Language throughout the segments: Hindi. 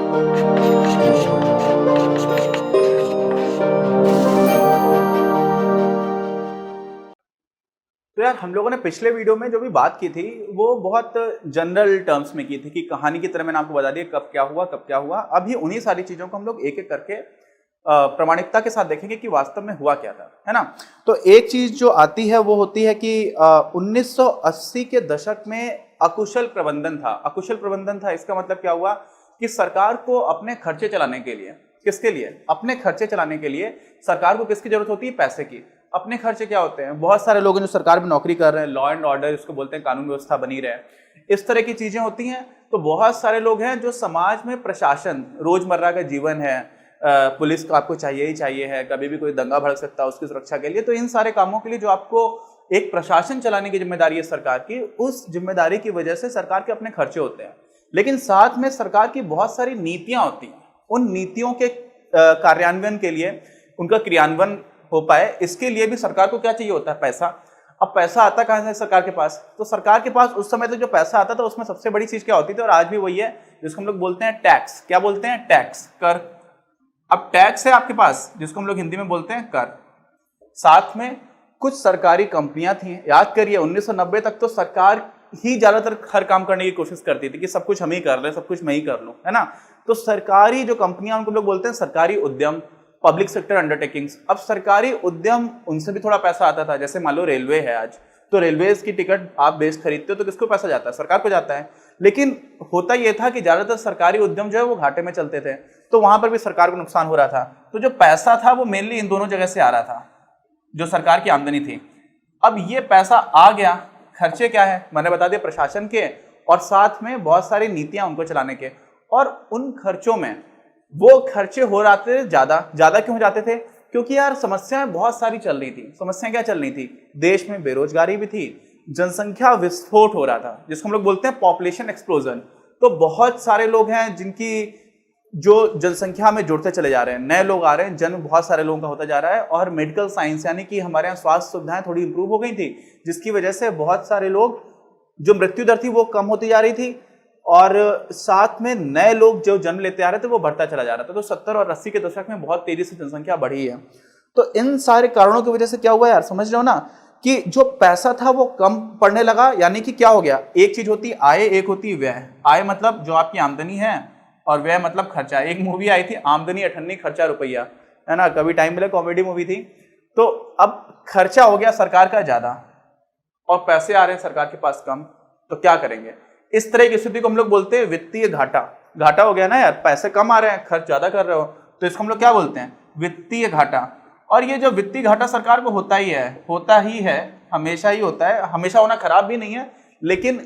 तो यार हम लोगों ने पिछले वीडियो में जो भी बात की थी वो बहुत जनरल टर्म्स में की थी कि कहानी की तरह मैंने आपको बता दिया कब क्या हुआ। अभी उन्हीं सारी चीजों को हम लोग एक एक करके प्रामाणिकता के साथ देखेंगे कि वास्तव में हुआ क्या था, है ना। तो एक चीज जो आती है वो होती है कि 1980 के दशक में अकुशल प्रबंधन था। अकुशल प्रबंधन था इसका मतलब क्या हुआ कि सरकार को अपने खर्चे चलाने के लिए, किसके लिए, अपने खर्चे चलाने के लिए सरकार को किसकी जरूरत होती है, पैसे की। अपने खर्चे क्या होते हैं, बहुत सारे लोग जो सरकार में नौकरी कर रहे हैं, लॉ एंड ऑर्डर इसको बोलते हैं, कानून व्यवस्था बनी रहे, इस तरह की चीजें होती हैं। तो बहुत सारे लोग हैं जो समाज में प्रशासन, रोजमर्रा का जीवन है, पुलिस को आपको चाहिए ही चाहिए है, कभी भी कोई दंगा भड़क सकता है उसकी सुरक्षा के लिए। तो इन सारे कामों के लिए जो आपको एक प्रशासन चलाने की जिम्मेदारी है सरकार की, उस जिम्मेदारी की वजह से सरकार के अपने खर्चे होते हैं। लेकिन साथ में सरकार की बहुत सारी नीतियां होती हैं। उन नीतियों के कार्यान्वयन के लिए, उनका क्रियान्वयन हो पाए, इसके लिए भी सरकार को क्या चाहिए होता है, पैसा। अब पैसा आता कहां से सरकार के पास, तो सरकार के पास उस समय तक जो पैसा आता था उसमें सबसे बड़ी चीज क्या होती थी, और आज भी वही है, जिसको हम लोग बोलते हैं टैक्स। क्या बोलते हैं, टैक्स, कर। अब टैक्स है आपके पास जिसको हम लोग हिंदी में बोलते हैं कर। साथ में कुछ सरकारी कंपनियां थी। याद करिए 1990 तक तो सरकार ही ज्यादातर हर काम करने की कोशिश करती थी कि सब कुछ हम ही कर रहे हैं, सब कुछ मैं ही कर लूं, है ना। तो सरकारी जो कंपनियां उनको लोग बोलते हैं सरकारी उद्यम, पब्लिक सेक्टर अंडरटेकिंग्स। अब सरकारी उद्यम, उनसे भी थोड़ा पैसा आता था। जैसे मान लो रेलवे है आज, तो रेलवेज की टिकट आप बेच खरीदते हो तो किसको पैसा जाता है, सरकार को जाता है। लेकिन होता यह था कि ज्यादातर सरकारी उद्यम जो है वो घाटे में चलते थे, तो वहां पर भी सरकार को नुकसान हो रहा था। तो जो पैसा था वो मेनली इन दोनों जगह से आ रहा था, जो सरकार की आमदनी थी। अब ये पैसा आ गया, खर्चे क्या है मैंने बता दिया, प्रशासन के, और साथ में बहुत सारी नीतियां उनको चलाने के। और उन खर्चों में वो खर्चे हो रहे थे ज्यादा। ज्यादा क्यों हो जाते थे, क्योंकि यार समस्याएं बहुत सारी चल रही थी। समस्याएं क्या चल रही थी, देश में बेरोजगारी भी थी, जनसंख्या विस्फोट हो रहा था जिसको हम लोग बोलते हैं पॉपुलेशन एक्सप्लोजन। तो बहुत सारे लोग हैं जिनकी जो जनसंख्या में जुड़ते चले जा रहे हैं, नए लोग आ रहे हैं, जन्म बहुत सारे लोगों का होता जा रहा है। और मेडिकल साइंस यानी कि हमारे यहाँ स्वास्थ्य सुविधाएं थोड़ी इंप्रूव हो गई थी, जिसकी वजह से बहुत सारे लोग, जो मृत्यु दर थी वो कम होती जा रही थी, और साथ में नए लोग जो जन्म लेते आ रहे थे वो बढ़ता चला जा रहा था। तो 70 और 80 के दशक में बहुत तेजी से जनसंख्या बढ़ी है। तो इन सारे कारणों की वजह से क्या हुआ यार, समझ रहे हो ना, कि जो पैसा था वो कम पड़ने लगा। यानी कि क्या हो गया, एक चीज होती आय, एक होती व्यय। आय मतलब जो आपकी आमदनी है, और व्यय मतलब खर्चा। एक मूवी आई थी आमदनी अठन्नी खर्चा रुपया, है ना, कभी टाइम मिले, कॉमेडी मूवी थी। तो अब खर्चा हो गया सरकार का ज्यादा और पैसे आ रहे हैं सरकार के पास कम, तो क्या करेंगे। इस तरह की स्थिति को हम लोग बोलते हैं वित्तीय घाटा। घाटा हो गया ना यार, पैसे कम आ रहे हैं, खर्च ज्यादा कर रहे हो, तो इसको हम लोग क्या बोलते हैं, वित्तीय घाटा। और ये जो वित्तीय घाटा सरकार को होता ही है, हमेशा ही होता है। हमेशा होना खराब भी नहीं है, लेकिन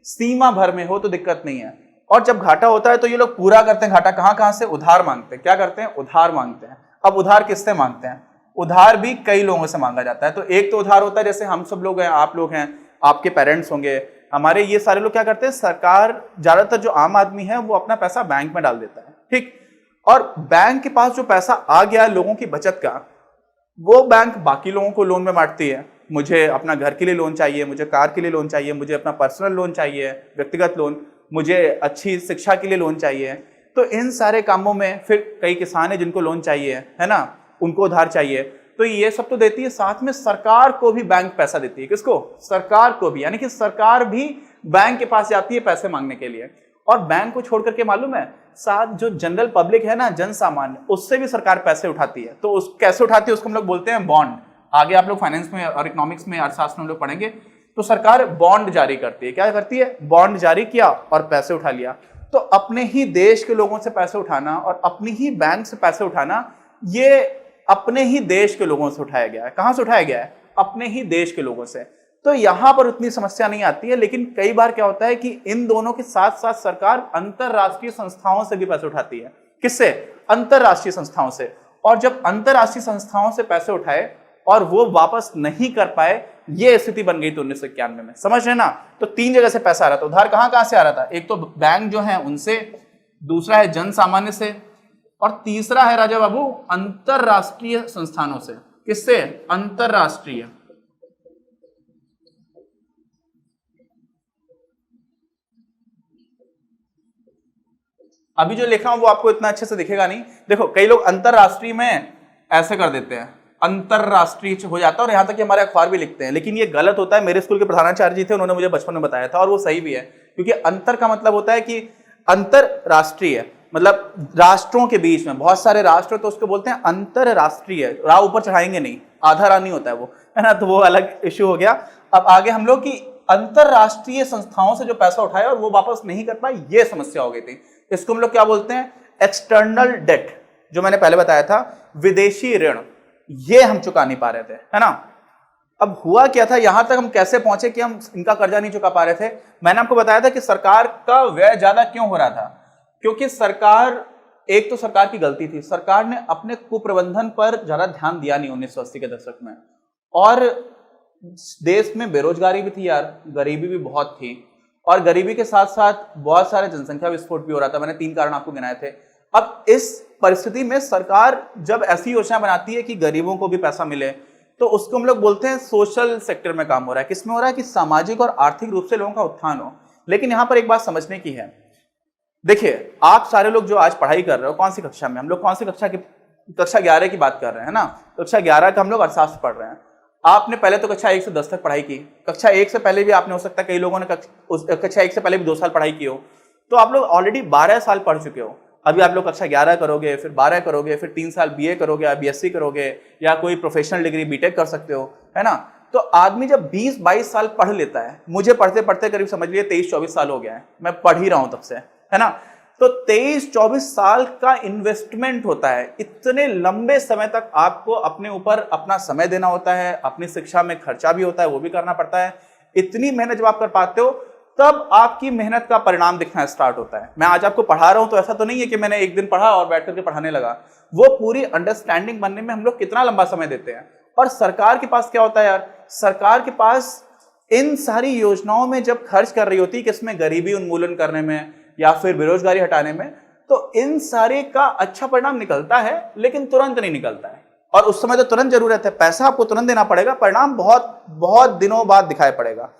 सीमा भर में हो तो दिक्कत नहीं है। और जब घाटा होता है तो ये लोग पूरा करते हैं घाटा, कहां से, उधार मांगते हैं। क्या करते हैं, उधार मांगते हैं। अब उधार किससे मांगते हैं, उधार भी कई लोगों से मांगा जाता है। तो एक तो उधार होता है जैसे हम सब लोग हैं, आप लोग हैं, आपके पेरेंट्स होंगे, हमारे, ये सारे लोग क्या करते हैं, सरकार, ज्यादातर जो आम आदमी है वो अपना पैसा बैंक में डाल देता है, ठीक। और बैंक के पास जो पैसा आ गया लोगों की बचत का, वो बैंक बाकी लोगों को लोन में बांटती है। मुझे अपना घर के लिए लोन चाहिए, मुझे कार के लिए लोन चाहिए, मुझे अपना पर्सनल लोन चाहिए, व्यक्तिगत लोन, मुझे अच्छी शिक्षा के लिए लोन चाहिए। तो इन सारे कामों में फिर कई किसान है जिनको लोन चाहिए, है ना, उनको उधार चाहिए। तो ये सब तो देती है, साथ में सरकार को भी बैंक पैसा देती है। किसको, सरकार को भी। यानी कि सरकार भी बैंक के पास जाती है पैसे मांगने के लिए। और बैंक को छोड़ करके मालूम है, साथ जो जनरल पब्लिक है ना, जन सामान्य, उससे भी सरकार पैसे उठाती है। तो उस कैसे उठाती है उसको हम लोग बोलते हैं बॉन्ड। आगे आप लोग फाइनेंस में और इकोनॉमिक्स में, अर्थशास्त्र में लोग पढ़ेंगे। तो सरकार बॉन्ड जारी करती है। क्या करती है, बॉन्ड जारी किया और पैसे उठा लिया। तो अपने ही देश के लोगों से पैसे उठाना और अपनी ही बैंक से पैसे उठाना, ये अपने ही देश के लोगों से उठाया गया है। कहां से उठाया गया है, अपने ही देश के लोगों से। तो यहां पर उतनी समस्या नहीं आती है। लेकिन कई बार क्या होता है कि इन दोनों के साथ साथ सरकार अंतरराष्ट्रीय संस्थाओं से भी पैसे उठाती है। किससे, अंतरराष्ट्रीय संस्थाओं से। और जब अंतरराष्ट्रीय संस्थाओं से पैसे उठाए और वो वापस नहीं कर पाए, ये स्थिति बन गई थी 1991 में। समझ रहे ना। तो तीन जगह से पैसा आ रहा था। उधार कहां कहां से आ रहा था, एक तो बैंक जो है उनसे, दूसरा है जन सामान्य से, और तीसरा है राजा बाबू अंतरराष्ट्रीय संस्थानों से। किससे, अंतरराष्ट्रीय। अभी जो लिखा हूं वो आपको इतना अच्छे से दिखेगा नहीं। देखो कई लोग अंतरराष्ट्रीय में ऐसे कर देते हैं, अंतरराष्ट्रीय हो जाता है, और यहां तक कि हमारे अखबार भी लिखते हैं, लेकिन ये गलत होता है। मेरे स्कूल के प्रधानाचार्य जी थे, उन्होंने मुझे बचपन में बताया था, और वो सही भी है, क्योंकि अंतर का मतलब होता है कि अंतरराष्ट्रीय मतलब राष्ट्रों के बीच में, बहुत सारे राष्ट्र, तो उसको बोलते हैं अंतरराष्ट्रीय। रा ऊपर चढ़ाएंगे नहीं, आधा रा नहीं होता है वो, है ना, तो वो अलग इश्यू हो गया। अब आगे हम लोग की अंतरराष्ट्रीय संस्थाओं से जो पैसा उठाया और वो वापस नहीं कर पाए, ये समस्या हो गई थी। इसको हम लोग क्या बोलते हैं, एक्सटर्नल डेट, जो मैंने पहले बताया था, विदेशी ऋण, ये हम चुका नहीं पा रहे थे, है ना। अब हुआ क्या था, यहां तक हम कैसे पहुंचे कि हम इनका कर्जा नहीं चुका पा रहे थे। मैंने आपको बताया था कि सरकार का व्यय ज्यादा क्यों हो रहा था, क्योंकि सरकार, एक तो सरकार की गलती थी, सरकार ने अपने कुप्रबंधन पर ज्यादा ध्यान दिया नहीं 1980 के दशक में, और देश में बेरोजगारी भी थी यार, गरीबी भी बहुत थी, और गरीबी के साथ साथ बहुत सारे जनसंख्या विस्फोट भी हो रहा था। मैंने 3 कारण आपको गिनाए थे। अब इस परिस्थिति में सरकार जब ऐसी योजना बनाती है कि गरीबों को भी पैसा मिले, तो उसको हम लोग बोलते हैं सोशल सेक्टर में काम हो रहा है। किसमें हो रहा है, कि सामाजिक और आर्थिक रूप से लोगों का उत्थान हो। लेकिन यहां पर एक बात समझने की है, देखिए आप सारे लोग जो आज पढ़ाई कर रहे हो, कौन सी कक्षा में, हम लोग कौन सी कक्षा की, कक्षा 11 की बात कर रहे हैं ना, कक्षा 11 का हम लोग अर्थशास्त्र पढ़ रहे हैं। आपने पहले तो कक्षा 1 से 10 तक पढ़ाई की, कक्षा 1 से पहले भी आपने, हो सकता है कई लोगों ने कक्षा 1 से पहले भी 2 साल पढ़ाई की हो, तो आप लोग ऑलरेडी 12 साल पढ़ चुके हो। अभी आप लोग कक्षा 11 करोगे, फिर 12 करोगे, फिर 3 साल बीए करोगे या बीएससी करोगे, या कोई प्रोफेशनल डिग्री बीटेक कर सकते हो, है ना। तो आदमी जब 20-22 साल पढ़ लेता है, मुझे पढ़ते पढ़ते करीब समझ लिए 23-24 साल हो गया है, मैं पढ़ ही रहा हूं तब से, है ना। तो 23-24 साल का इन्वेस्टमेंट होता है। इतने लंबे समय तक आपको अपने ऊपर अपना समय देना होता है, अपनी शिक्षा में खर्चा भी होता है, वो भी करना पड़ता है। इतनी मेहनत जब आप कर पाते हो, तब आपकी मेहनत का परिणाम दिखना स्टार्ट होता है। मैं आज आपको पढ़ा रहा हूं तो ऐसा तो नहीं है कि मैंने एक दिन पढ़ा और बैठ करके पढ़ाने लगा। वो पूरी अंडरस्टैंडिंग बनने में हम लोग कितना लंबा समय देते हैं। और सरकार के पास क्या होता है यार, सरकार के पास इन सारी योजनाओं में जब खर्च कर रही होती है, किसमें, गरीबी उन्मूलन करने में या फिर बेरोजगारी हटाने में, तो इन सारे का अच्छा परिणाम निकलता है, लेकिन तुरंत नहीं निकलता है। और उस समय तो तुरंत जरूरत है, पैसा आपको तुरंत देना पड़ेगा, परिणाम बहुत बहुत दिनों बाद दिखाई पड़ेगा।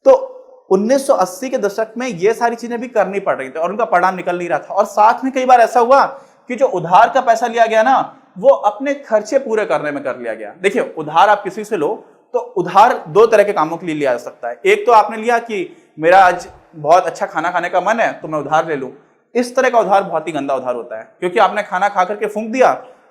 तो 1980 के दशक में ये सारी चीजें भी करनी पड़ रही थी और उनका परिणाम निकल नहीं रहा था। और साथ में कई बार ऐसा हुआ कि जो उधार का पैसा लिया गया ना, वो अपने खर्चे पूरे करने में कर लिया गया। देखिए उधार आप किसी से लो तो उधार 2 तरह के कामों के लिए लिया जा सकता है। एक तो आपने लिया कि मेरा आज बहुत अच्छा खाना खाने का मन है तो मैं उधार ले लूं, इस तरह का उधार बहुत ही गंदा उधार होता है, क्योंकि आपने खाना खा करके फूंक दिया,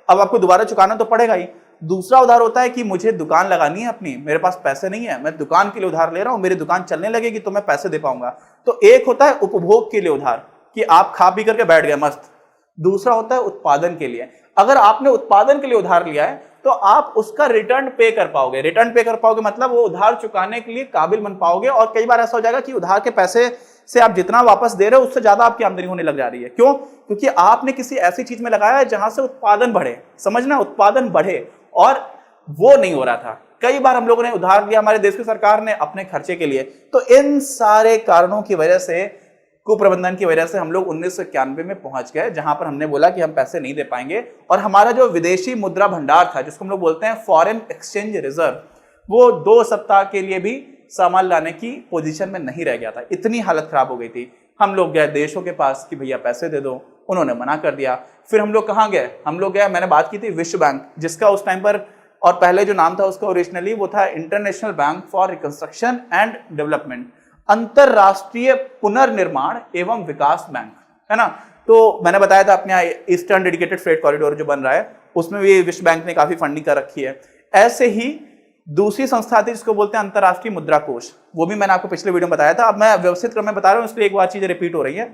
अब आपको दोबारा चुकाना तो पड़ेगा ही। दूसरा उधार होता है कि मुझे दुकान लगानी है अपनी, मेरे पास पैसे नहीं है, मैं दुकान के लिए उधार ले रहा हूं, मेरी दुकान चलने लगेगी तो मैं पैसे दे पाऊंगा। तो एक होता है उपभोग के लिए उधार, कि आप खा पी करके बैठ गए मस्त। दूसरा होता है उत्पादन के लिए। अगर आपने उत्पादन के लिए उधार लिया है तो आप उसका रिटर्न पे कर पाओगे। रिटर्न पे कर पाओगे मतलब वो उधार चुकाने के लिए काबिल बन पाओगे। और कई बार ऐसा हो जाएगा कि उधार के पैसे से आप जितना वापस दे रहे हो उससे ज्यादा आपकी आमदनी होने लग जा रही है। क्यों? क्योंकि आपने किसी ऐसी चीज में लगाया है जहां से उत्पादन बढ़े, समझना, उत्पादन बढ़े, और वो नहीं हो रहा था। कई बार हम लोगों ने उधार लिया हमारे देश की सरकार ने अपने खर्चे के लिए। तो इन सारे कारणों की वजह से, कुप्रबंधन की वजह से हम लोग 1991 में पहुंच गए, जहां पर हमने बोला कि हम पैसे नहीं दे पाएंगे। और हमारा जो विदेशी मुद्रा भंडार था, जिसको हम लोग बोलते हैं फॉरेन एक्सचेंज रिजर्व, वो 2 सप्ताह के लिए भी सामान लाने की पोजीशन में नहीं रह गया था। इतनी हालत खराब हो गई थी। हम लोग गए देशों के पास कि भैया पैसे दे दो, उन्होंने मना कर दिया। फिर हम लोग कहाँ गए? हम लोग गए, मैंने बात की थी विश्व बैंक, जिसका उस टाइम पर, और पहले जो नाम था उसका ओरिजिनली, वो था international bank for reconstruction and development, अंतरराष्ट्रीय पुनर्निर्माण एवं विकास बैंक, है ना। तो मैंने बताया था अपने ईस्टर्न डेडिकेटेड फ्रेट कॉरिडोर जो बन रहा है, उसमें भी विश्व बैंक ने काफी फंडिंग कर रखी है। ऐसे ही दूसरी संस्था थी जिसको बोलते हैं अंतरराष्ट्रीय मुद्रा कोष, वो भी मैंने आपको पिछले वीडियो में बताया था। अब मैं व्यवस्थित क्रम में बता रहा हूं, इसलिए एक बार चीजें रिपीट हो रही है।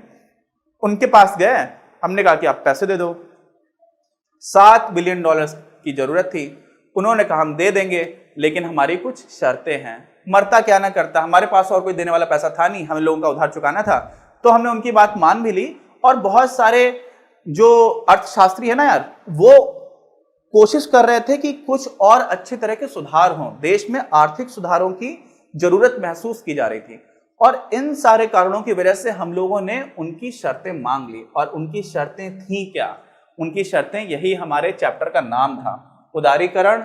उनके पास गए, हमने कहा कि आप पैसे दे दो। $7 बिलियन की जरूरत थी। उन्होंने कहा हम दे देंगे, लेकिन हमारी कुछ शर्तें हैं। मरता क्या ना करता, हमारे पास और कोई देने वाला पैसा था नहीं, हम लोगों का उधार चुकाना था। तो हमने उनकी बात मान भी ली। और बहुत सारे जो अर्थशास्त्री है ना यार, वो कोशिश कर रहे थे कि कुछ और अच्छे तरह के सुधार हों। देश में आर्थिक सुधारों की जरूरत महसूस की जा रही थी। और इन सारे कारणों की वजह से हम लोगों ने उनकी शर्तें मांग ली। और उनकी शर्तें थी क्या? उनकी शर्तें, यही हमारे चैप्टर का नाम था, उदारीकरण,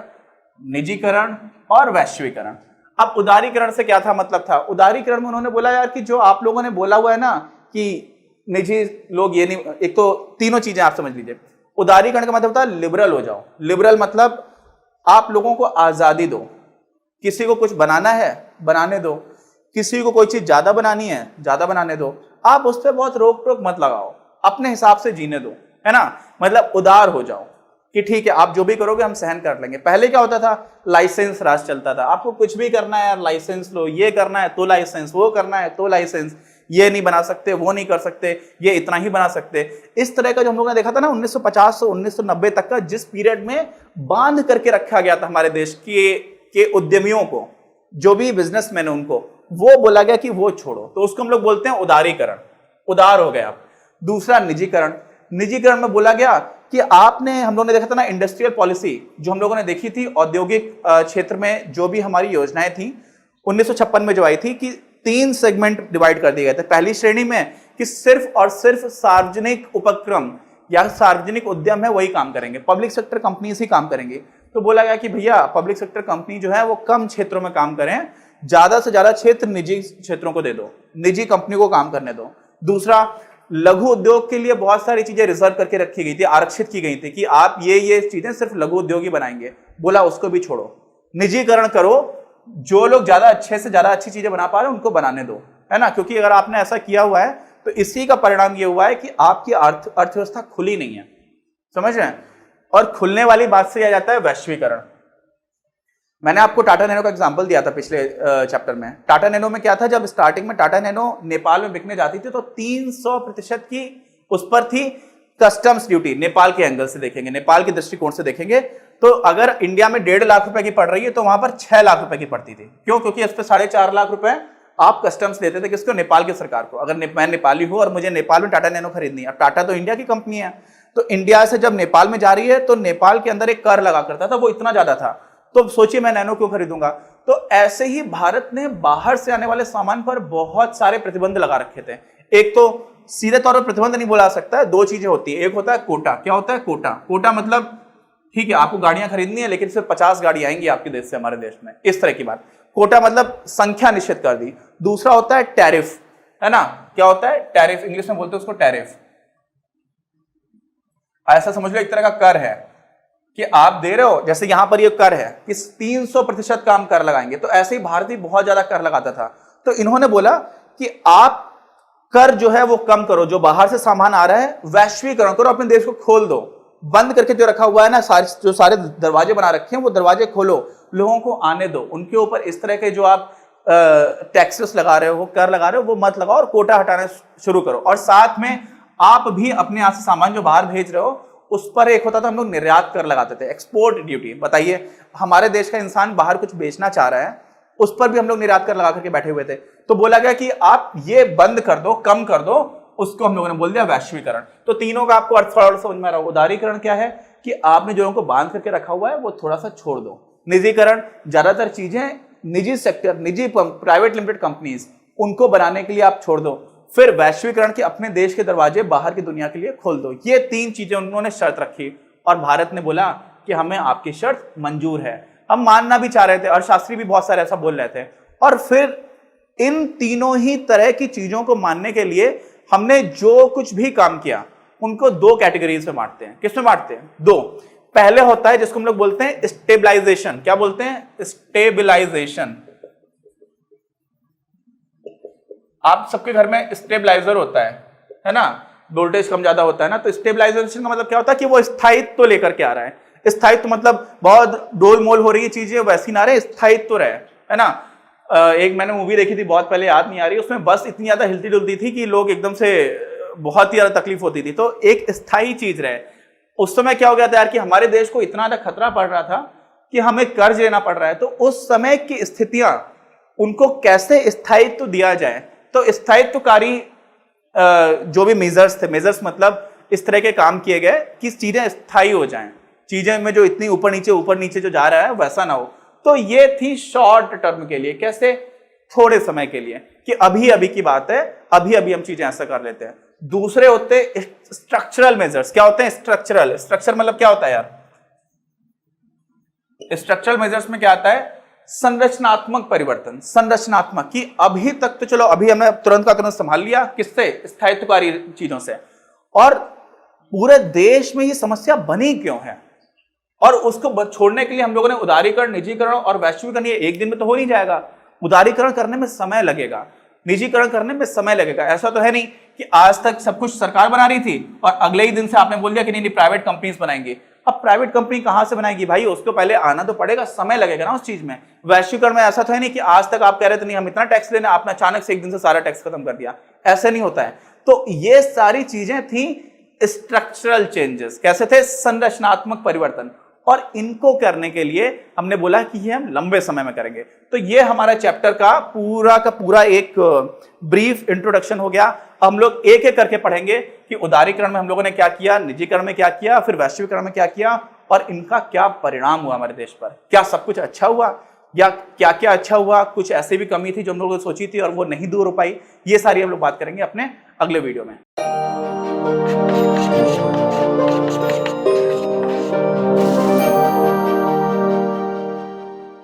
निजीकरण और वैश्वीकरण। अब उदारीकरण से क्या था मतलब था? उदारीकरण में उन्होंने बोला यार कि जो आप लोगों ने बोला हुआ है ना कि निजी लोग ये नहीं, एक तो तीनों चीजें आप समझ लीजिए। उदारीकरण का मतलब होता है लिबरल हो जाओ। लिबरल मतलब आप लोगों को आजादी दो, किसी को कुछ बनाना है बनाने दो, किसी को कोई चीज ज्यादा बनानी है ज्यादा बनाने दो, आप उस पर बहुत रोक टोक मत लगाओ, अपने हिसाब से जीने दो, है ना। मतलब उदार हो जाओ कि ठीक है आप जो भी करोगे हम सहन कर लेंगे। पहले क्या होता था, लाइसेंस राज चलता था, आपको कुछ भी करना है यार लाइसेंस लो, ये करना है तो लाइसेंस, वो करना है तो लाइसेंस, ये नहीं बना सकते, वो नहीं कर सकते, ये इतना ही बना सकते। इस तरह का जो हम लोगों ने देखा था ना 1950 से 1990 तक का, जिस पीरियड में बांध करके रखा गया था हमारे देश के उद्यमियों को, जो भी बिजनेसमैन है उनको, वो बोला गया कि वो छोड़ो, तो उसको हम लोग बोलते हैं उदारीकरण, उदार हो गए आप। दूसरा निजीकरण। निजीकरण में बोला गया कि आपने, हम लोगों ने देखा था ना इंडस्ट्रियल पॉलिसी जो हम लोगों ने देखी थी, औद्योगिक क्षेत्र में जो भी हमारी योजनाएं थी 1956 में जो आई थी कि 3 सेगमेंट डिवाइड कर दिए गए थे। पहली श्रेणी में कि सिर्फ और सिर्फ सार्वजनिक उपक्रम या सार्वजनिक उद्यम है वही काम करेंगे, पब्लिक सेक्टर कंपनीज ही काम करेंगे। तो बोला गया कि भैया पब्लिक सेक्टर कंपनी जो है वो कम क्षेत्रों में काम करें, ज्यादा से ज्यादा क्षेत्र निजी क्षेत्रों को दे दो, निजी कंपनी को काम करने दो। दूसरा, लघु उद्योग के लिए बहुत सारी चीजें रिजर्व करके रखी गई थी, आरक्षित की गई थी कि आप ये चीजें सिर्फ लघु उद्योग ही बनाएंगे, बोला उसको भी छोड़ो, निजीकरण करो, जो लोग ज्यादा अच्छे से ज्यादा अच्छी चीजें बना पा रहे हैं उनको बनाने दो, है ना। क्योंकि अगर आपने ऐसा किया हुआ है तो इसी का परिणाम ये हुआ है कि आपकी अर्थव्यवस्था खुली नहीं है, समझ रहे हैं। और खुलने वाली बात से आ जाता है वैश्वीकरण। मैंने आपको टाटा नैनो का एग्जांपल दिया था पिछले चैप्टर में। टाटा नैनो में क्या था, जब स्टार्टिंग में टाटा नैनो नेपाल में बिकने जाती थी तो 300% की उस पर थी कस्टम्स ड्यूटी। नेपाल के एंगल से देखेंगे, नेपाल के दृष्टिकोण से देखेंगे तो अगर इंडिया में 1.5 लाख रुपए की पड़ रही है तो वहां पर 6 लाख रुपए की पड़ती थी। क्यों? क्योंकि इस पर 4.5 लाख रुपए आप कस्टम्स देते थे किसको? नेपाल की सरकार को। अगर मैं नेपाली हूं और मुझे नेपाल में टाटा नैनो खरीदनी है, अब टाटा तो इंडिया की कंपनी है, तो इंडिया से जब नेपाल में जा रही है तो नेपाल के अंदर एक कर लगा करता था, वो इतना ज्यादा था, तो सोचिए मैं नैनो क्यों खरीदूंगा। तो ऐसे ही भारत ने बाहर से आने वाले सामान पर बहुत सारे प्रतिबंध लगा रखे थे। एक तो सीधे तौर पर प्रतिबंध नहीं बोला सकता है, 2 चीजें होती है। एक होता है कोटा। क्या होता है कोटा? कोटा मतलब ठीक है आपको गाड़ियां खरीदनी है लेकिन सिर्फ 50 गाड़ी आएंगी आपके देश से हमारे देश में, इस तरह की बात। कोटा मतलब संख्या निश्चित कर दी। दूसरा होता है टैरिफ, है ना। क्या होता है टैरिफ? इंग्लिश में बोलते हैं उसको टैरिफ। ऐसा समझ लो एक तरह का कर है कि आप दे रहे हो, जैसे यहां पर ये कर है कि 300% का हम कर लगाएंगे, तो ऐसे ही भारत भी बहुत ज्यादा कर लगाता था। तो इन्होंने बोला कि आप कर जो है वो कम करो, जो बाहर से सामान आ रहा है वैश्वीकरण करो, अपने देश को खोल दो। बंद करके जो रखा हुआ है ना, जो सारे दरवाजे बना रखे हैं वो दरवाजे खोलो, लोगों को आने दो। उनके ऊपर इस तरह के जो आप टैक्सेस लगा रहे हो, कर लगा रहे हो, वो मत लगाओ और कोटा हटाना शुरू करो। और साथ में आप भी अपने यहां से सामान जो बाहर भेज रहे हो उस पर एक होता था, हम लोग निर्यात कर लगाते थे, एक्सपोर्ट ड्यूटी। बताइए हमारे देश का इंसान बाहर कुछ बेचना चाह रहा है, उस पर भी हम लोग निर्यात कर लगा करके बैठे हुए थे। तो बोला गया कि आप ये बंद कर दो, कम कर दो, उसको हम लोगों ने बोल दिया वैश्वीकरण। तो तीनों का आपको अर्थ थोड़ा समझ में आ रहा है। उदारीकरण क्या है कि आपने जो उनको बांध करके रखा हुआ है वो थोड़ा सा छोड़ दो। निजीकरण, ज्यादातर चीजें निजी सेक्टर, निजी प्राइवेट लिमिटेड कंपनीज, उनको बनाने के लिए आप छोड़ दो। फिर वैश्वीकरण के अपने देश के दरवाजे बाहर की दुनिया के लिए खोल दो। ये 3 चीजें उन्होंने शर्त रखी और भारत ने बोला कि हमें आपकी शर्त मंजूर है। हम मानना भी चाह रहे थे, अर्थशास्त्री भी बहुत सारे ऐसा बोल रहे थे। और फिर इन तीनों ही तरह की चीजों को मानने के लिए हमने जो कुछ भी काम किया उनको 2 कैटेगरीज में बांटते हैं। किस में बांटते हैं? 2। पहले होता है जिसको हम लोग बोलते हैं स्टेबलाइजेशन। क्या बोलते हैं? स्टेबलाइजेशन। आप सबके घर में स्टेबलाइजर होता है ना, वोल्टेज कम ज्यादा होता है ना, तो स्टेबलाइजेशन का मतलब क्या होता है कि वो स्थायित्व तो लेकर के आ रहा है। स्थायित्व मतलब बहुत डोल मोल हो रही है चीजें वैसी ना रहे, स्थायित्व तो रहे, है ना। एक मैंने मूवी देखी थी बहुत पहले, याद नहीं आ रही, उसमें बस इतनी ज्यादा हिलती डुलती थी कि लोग एकदम से बहुत ही ज्यादा तकलीफ होती थी। तो एक स्थायी चीज रहे। उस समय क्या हो गया था यार कि हमारे देश को इतना ज्यादा खतरा पड़ रहा था कि हमें कर्ज लेना पड़ रहा है। तो उस समय की स्थितियां, उनको कैसे स्थायित्व दिया जाए, तो स्थायित्वकारी जो भी मेजर्स थे, मेजर्स मतलब इस तरह के काम किए गए कि चीजें स्थायी हो जाएं, चीजें में जो इतनी ऊपर नीचे जो जा रहा है वैसा ना हो। तो ये थी शॉर्ट टर्म के लिए, कैसे? थोड़े समय के लिए, कि अभी अभी की बात है, अभी अभी हम चीजें ऐसा कर लेते हैं। दूसरे होते स्ट्रक्चरल मेजर्स। क्या होते हैं स्ट्रक्चरल? स्ट्रक्चर मतलब क्या होता है यार? स्ट्रक्चरल मेजर्स में क्या आता है संरचनात्मक परिवर्तन। संरचनात्मक कि अभी तक तो चलो अभी हमने तुरंत का कदम संभाल लिया, किससे? स्थायित्वकारी चीजों से। और पूरे देश में ये समस्या बनी क्यों है, और उसको छोड़ने के लिए हम लोगों ने उदारीकरण, निजीकरण और वैश्वीकरण, ये एक दिन में तो हो नहीं जाएगा। उदारीकरण करने में समय लगेगा, निजीकरण करने में समय लगेगा। ऐसा तो है नहीं कि आज तक सब कुछ सरकार बना रही थी और अगले ही दिन से आपने बोल दिया कि नहीं प्राइवेट कंपनीज बनाएंगी। अब प्राइवेट कंपनी कहां से बनाएगी भाई? उसको पहले आना तो पड़ेगा, समय लगेगा ना उस चीज में। वैश्वीकरण में ऐसा तो है नहीं कि आज तक आप कह रहे थे नहीं हम इतना टैक्स लेना, आपने अचानक से एक दिन से सारा टैक्स खत्म कर दिया, ऐसे नहीं होता है। तो ये सारी चीजें थी स्ट्रक्चरल चेंजेस। कैसे थे? संरचनात्मक परिवर्तन। और इनको करने के लिए हमने बोला कि ये हम लंबे समय में करेंगे। तो ये हमारा चैप्टर का पूरा एक ब्रीफ इंट्रोडक्शन हो गया। हम लोग एक एक करके पढ़ेंगे कि उदारीकरण में हम लोगों ने क्या किया, निजीकरण में क्या किया, फिर वैश्वीकरण में क्या किया, और इनका क्या परिणाम हुआ हमारे देश पर। क्या सब कुछ अच्छा हुआ, या क्या क्या अच्छा हुआ, कुछ ऐसी भी कमी थी जो हम लोगों ने सोची थी और वो नहीं दूर हो पाई। ये सारी हम लोग बात करेंगे अपने अगले वीडियो में।